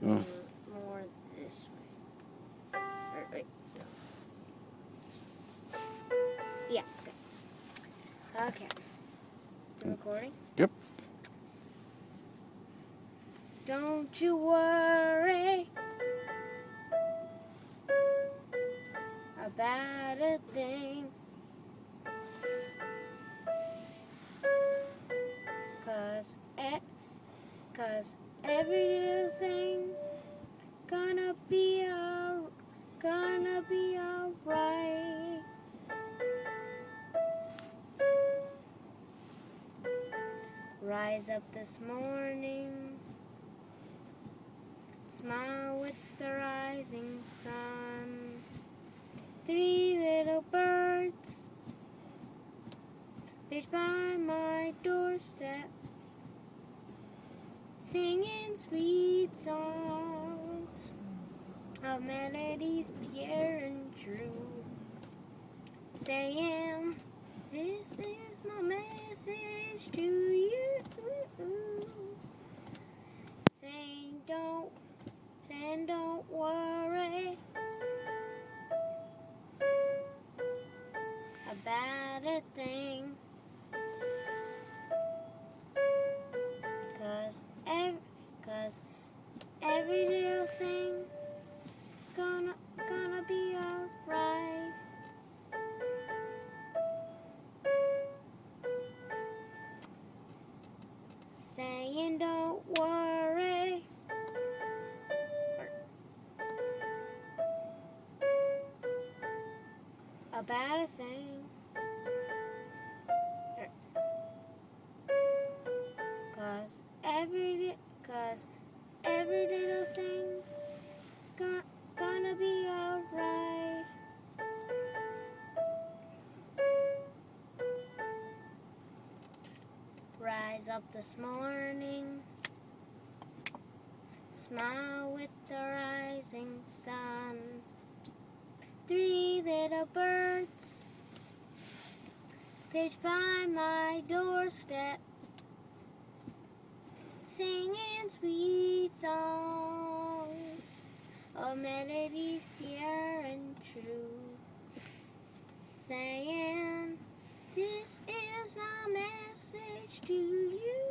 Oh. More this way. Or, wait, no. Yeah, okay. Okay. You recording? Yep. Don't you worry about a thing, 'cause every little thing gonna be alright. Rise up this morning, smile with the rising sun. 3 little birds pitched by my doorstep, singing sweet songs of melodies pure and true, saying, this is my message to you. Saying don't worry about a thing, 'cause every little thing gonna be alright. Saying don't worry about a thing, 'cause every little thing gonna be alright. Rise up this morning, smile with the rising sun. 3 little birds pitched by my doorstep, singing sweet songs of melodies pure and true, saying, this is my message to you.